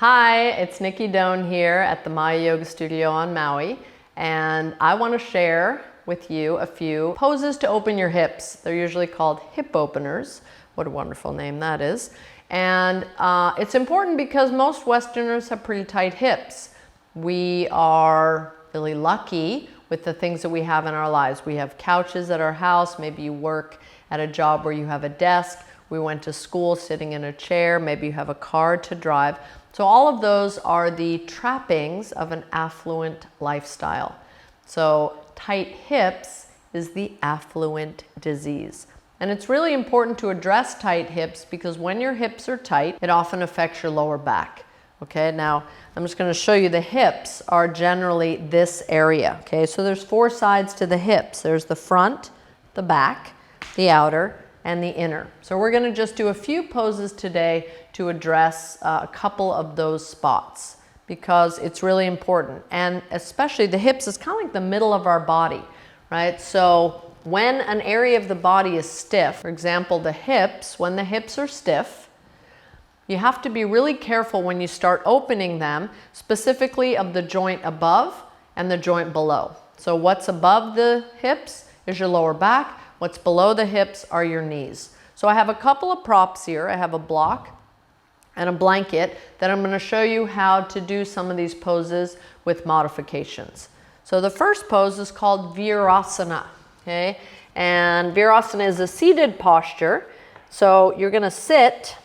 Hi, it's Nicki Doane here at the Maya Yoga Studio on Maui, and I want to share with you a few poses to open your hips. They're usually called hip openers. What a wonderful name that is. And it's important because most Westerners have pretty tight hips. We are really lucky with the things that we have in our lives. We have couches at our house. Maybe you work at a job where you have a desk. We went to school sitting in a chair. Maybe you have a car to drive. So all of those are the trappings of an affluent lifestyle. So tight hips is the affluent disease. And it's really important to address tight hips because when your hips are tight, it often affects your lower back. Okay, now I'm just going to show you the hips are generally this area. Okay, so there's four sides to the hips. There's the front, the back, the outer, and the inner. So we're going to just do a few poses today to address a couple of those spots because it's really important. And especially the hips is kind of like the middle of our body, right? So when an area of the body is stiff, for example, the hips, when the hips are stiff, you have to be really careful when you start opening them, specifically of the joint above and the joint below. So what's above the hips is your lower back. What's below the hips are your knees. So I have a couple of props here. I have a block and a blanket that I'm going to show you how to do some of these poses with modifications. So the first pose is called Virasana. Okay? And Virasana is a seated posture. So you're going to sit,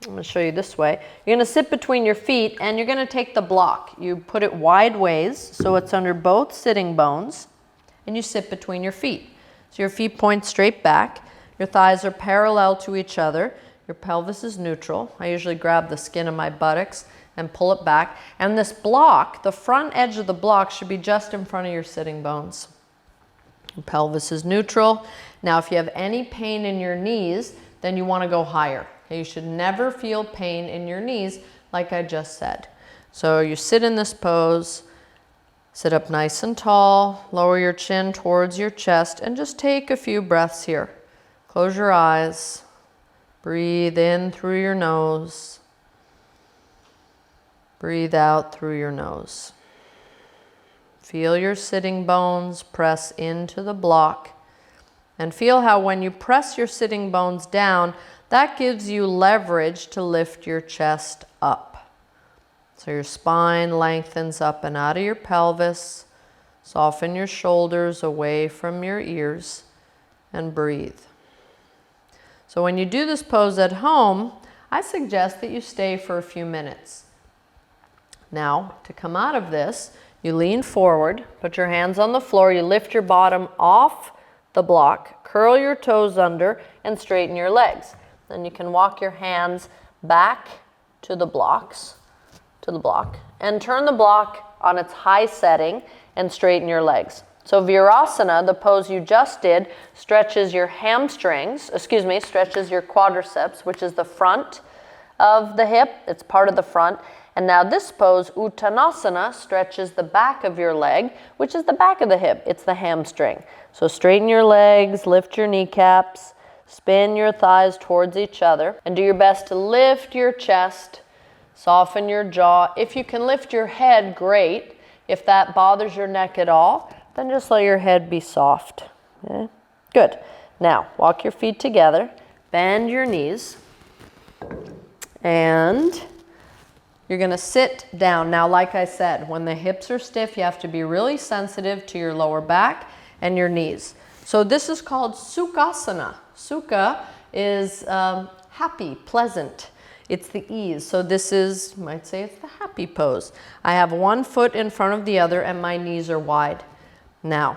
I'm going to show you this way. You're going to sit between your feet and you're going to take the block. You put it wide ways so it's under both sitting bones and you sit between your feet. So your feet point straight back, your thighs are parallel to each other, your pelvis is neutral. I usually grab the skin of my buttocks and pull it back. And this block, the front edge of the block should be just in front of your sitting bones. Your pelvis is neutral. Now if you have any pain in your knees, then you want to go higher. Okay, you should never feel pain in your knees like I just said. So you sit in this pose. Sit up nice and tall, lower your chin towards your chest, and just take a few breaths here. Close your eyes. Breathe in through your nose. Breathe out through your nose. Feel your sitting bones press into the block. And feel how when you press your sitting bones down, that gives you leverage to lift your chest up. So your spine lengthens up and out of your pelvis. Soften your shoulders away from your ears and breathe. So when you do this pose at home, I suggest that you stay for a few minutes. Now, to come out of this, you lean forward, put your hands on the floor, you lift your bottom off the block, curl your toes under, and straighten your legs. Then you can walk your hands back to the blocks. And turn the block on its high setting and straighten your legs. So Virasana, the pose you just did, stretches your stretches your quadriceps, which is the front of the hip. It's part of the front. And now this pose, Uttanasana, stretches the back of your leg, which is the back of the hip. It's the hamstring. So straighten your legs, lift your kneecaps, spin your thighs towards each other, and do your best to lift your chest. Soften your jaw. If you can lift your head, great. If that bothers your neck at all, then just let your head be soft. Okay? Good. Now, walk your feet together. Bend your knees. And you're going to sit down. Now, like I said, when the hips are stiff, you have to be really sensitive to your lower back and your knees. So this is called Sukhasana. Sukha is happy, pleasant. It's the ease. So this is, you might say it's the happy pose. I have one foot in front of the other and my knees are wide. Now,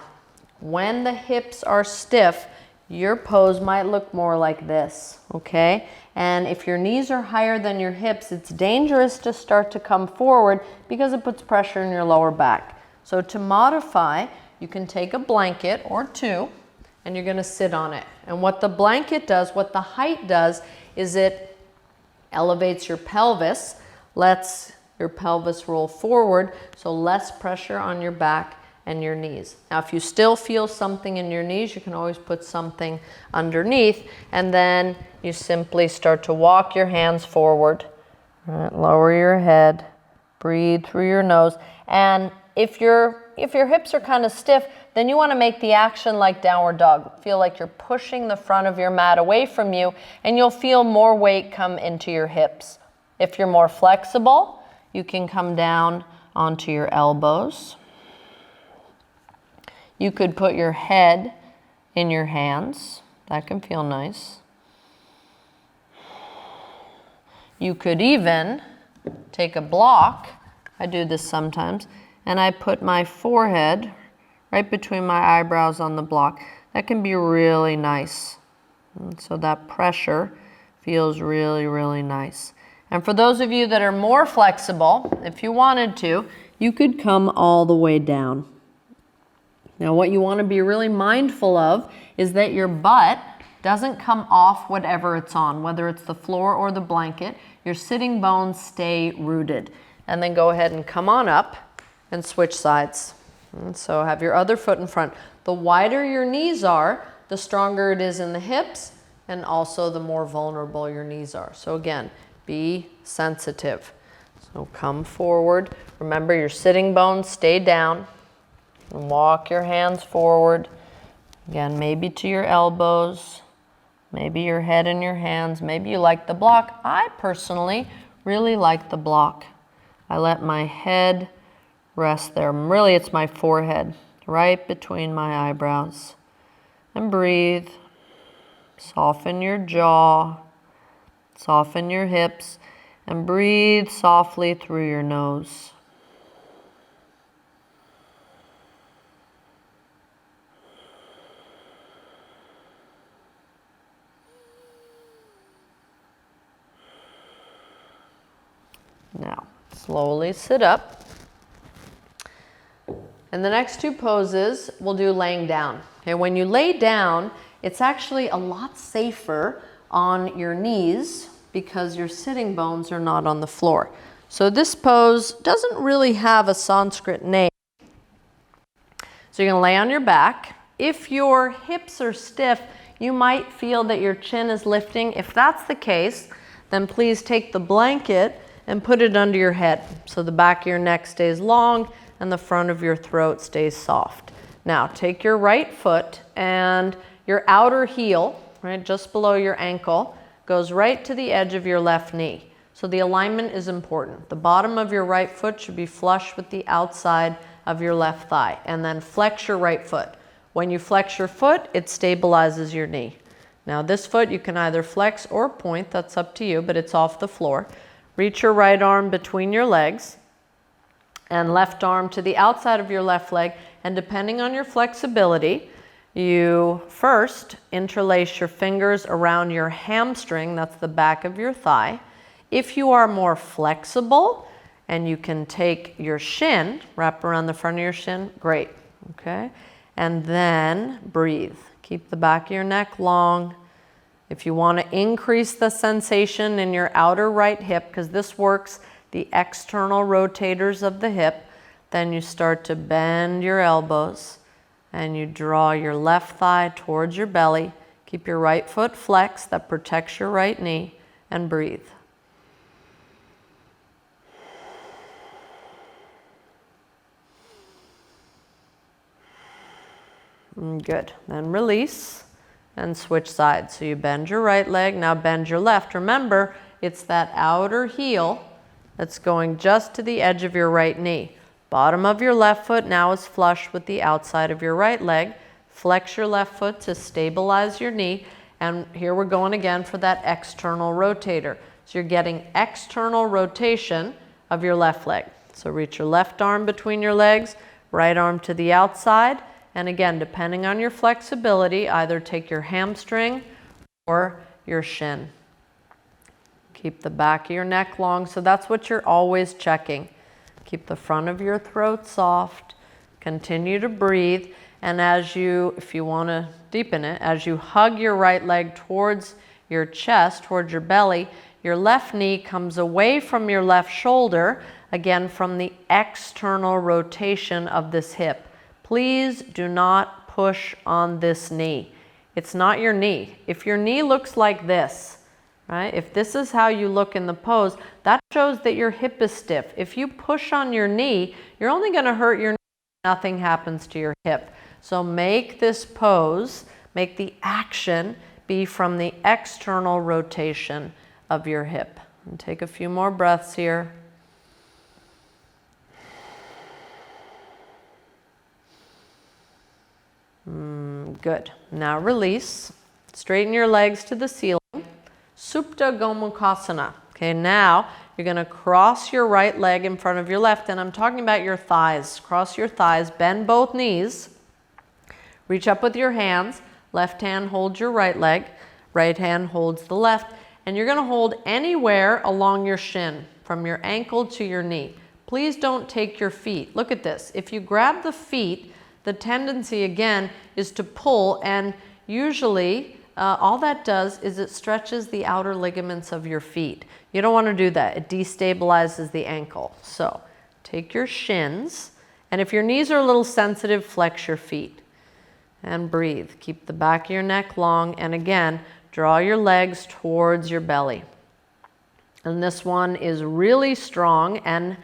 when the hips are stiff, your pose might look more like this, okay? And if your knees are higher than your hips, it's dangerous to start to come forward because it puts pressure in your lower back. So to modify, you can take a blanket or two and you're gonna sit on it. And what the blanket does, what the height does, is it elevates your pelvis, lets your pelvis roll forward, so less pressure on your back and your knees. Now, if you still feel something in your knees, you can always put something underneath, and then you simply start to walk your hands forward, All right, lower your head, breathe through your nose. And if your hips are kind of stiff, then you want to make the action like downward dog. Feel like you're pushing the front of your mat away from you, and you'll feel more weight come into your hips. If you're more flexible, you can come down onto your elbows. You could put your head in your hands. That can feel nice. You could even take a block. I do this sometimes, and I put my forehead right between my eyebrows on the block. That can be really nice. And so that pressure feels really, really nice. And for those of you that are more flexible, if you wanted to, you could come all the way down. Now what you want to be really mindful of is that your butt doesn't come off whatever it's on, whether it's the floor or the blanket. Your sitting bones stay rooted. And then go ahead and come on up and switch sides. And so have your other foot in front. The wider your knees are, the stronger it is in the hips, and also the more vulnerable your knees are. So again, be sensitive. So come forward. Remember, your sitting bones stay down. And walk your hands forward. Again, maybe to your elbows, maybe your head in your hands. Maybe you like the block. I personally really like the block. I let my head rest there. Really, it's my forehead, right between my eyebrows. And breathe. Soften your jaw. Soften your hips. And breathe softly through your nose. Now, slowly sit up. And the next two poses we'll do laying down. Okay, when you lay down, it's actually a lot safer on your knees because your sitting bones are not on the floor. So this pose doesn't really have a Sanskrit name. So you're going to lay on your back. If your hips are stiff, you might feel that your chin is lifting. If that's the case, then please take the blanket and put it under your head so the back of your neck stays long and the front of your throat stays soft. Now take your right foot and your outer heel, right just below your ankle, goes right to the edge of your left knee. So the alignment is important. The bottom of your right foot should be flush with the outside of your left thigh, and then flex your right foot. When you flex your foot, it stabilizes your knee. Now this foot you can either flex or point, that's up to you, but it's off the floor. Reach your right arm between your legs and left arm to the outside of your left leg. And depending on your flexibility, you first interlace your fingers around your hamstring, that's the back of your thigh. If you are more flexible and you can take your shin, wrap around the front of your shin, great, okay? And then breathe. Keep the back of your neck long. If you want to increase the sensation in your outer right hip, because this works the external rotators of the hip, then you start to bend your elbows and you draw your left thigh towards your belly. Keep your right foot flexed, that protects your right knee, and breathe. Good. Then release. And switch sides. So you bend your right leg, now bend your left. Remember, it's that outer heel that's going just to the edge of your right knee. Bottom of your left foot now is flush with the outside of your right leg. Flex your left foot to stabilize your knee. And here we're going again for that external rotator. So you're getting external rotation of your left leg. So reach your left arm between your legs, right arm to the outside. And again, depending on your flexibility, either take your hamstring or your shin. Keep the back of your neck long. So that's what you're always checking. Keep the front of your throat soft. Continue to breathe. And as you, if you want to deepen it, as you hug your right leg towards your chest, towards your belly, your left knee comes away from your left shoulder, again from the external rotation of this hip. Please do not push on this knee. It's not your knee. If your knee looks like this, right? If this is how you look in the pose, that shows that your hip is stiff. If you push on your knee, you're only going to hurt your knee. Nothing happens to your hip. So make this pose, make the action be from the external rotation of your hip. And take a few more breaths here. Good. Now release. Straighten your legs to the ceiling. Supta Gomukasana. Okay, now you're going to cross your right leg in front of your left, and I'm talking about your thighs. Cross your thighs, bend both knees. Reach up with your hands. Left hand holds your right leg. Right hand holds the left. And you're going to hold anywhere along your shin, from your ankle to your knee. Please don't take your feet. Look at this. If you grab the feet, the tendency again is to pull, and usually all that does is it stretches the outer ligaments of your feet. You don't want to do that. It destabilizes the ankle. So take your shins, and if your knees are a little sensitive, flex your feet and breathe. Keep the back of your neck long, and again, draw your legs towards your belly. And this one is really strong and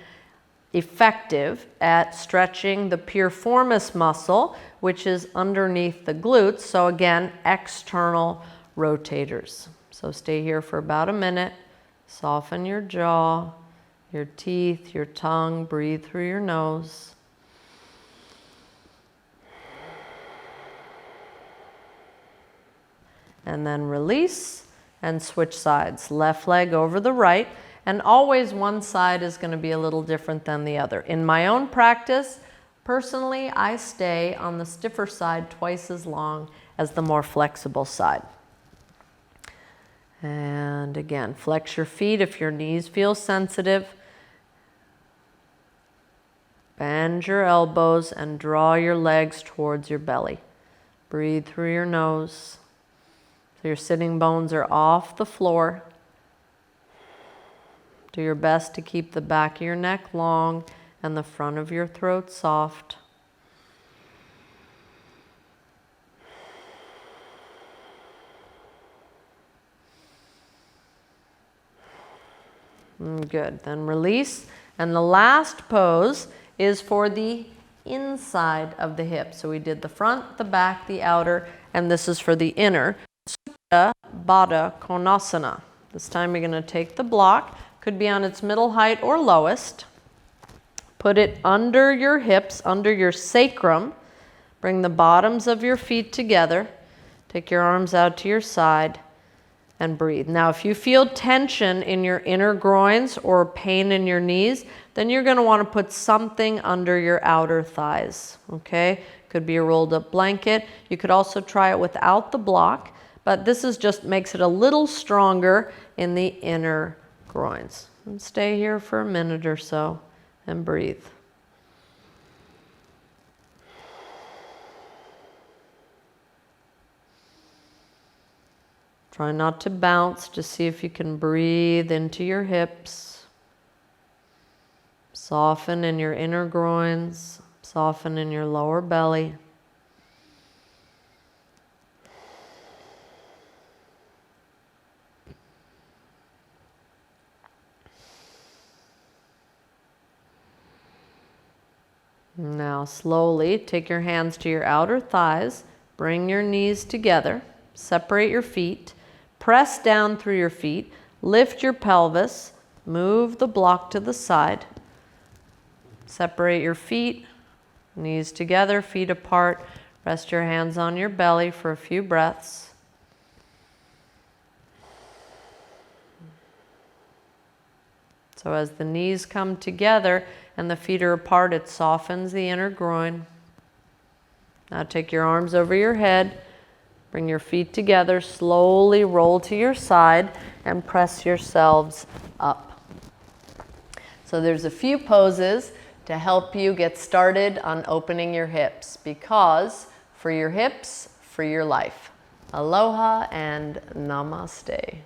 effective at stretching the piriformis muscle, which is underneath the glutes. So again, external rotators. So stay here for about a minute. Soften your jaw, your teeth, your tongue. Breathe through your nose. And then release and switch sides. Left leg over the right. And always one side is going to be a little different than the other. In my own practice, personally, I stay on the stiffer side twice as long as the more flexible side. And again, flex your feet if your knees feel sensitive. Bend your elbows and draw your legs towards your belly. Breathe through your nose. So your sitting bones are off the floor. Do your best to keep the back of your neck long and the front of your throat soft. Good. Then release. And the last pose is for the inside of the hip. So we did the front, the back, the outer, and this is for the inner. Supta Bada Konasana. This time you're going to take the block. Could be on its middle height or lowest. Put it under your hips, under your sacrum. Bring the bottoms of your feet together. Take your arms out to your side and breathe. Now, if you feel tension in your inner groins or pain in your knees, then you're going to want to put something under your outer thighs. Okay? Could be a rolled up blanket. You could also try it without the block, but this is just makes it a little stronger in the inner groins. And stay here for a minute or so and breathe. Try not to bounce, just see if you can breathe into your hips. Soften in your inner groins, soften in your lower belly. Now slowly take your hands to your outer thighs, bring your knees together, separate your feet, press down through your feet, lift your pelvis, move the block to the side, separate your feet, knees together, feet apart, rest your hands on your belly for a few breaths. So as the knees come together and the feet are apart, it softens the inner groin. Now take your arms over your head, bring your feet together, slowly roll to your side and press yourselves up. So there's a few poses to help you get started on opening your hips, because for your hips, for your life. Aloha and namaste.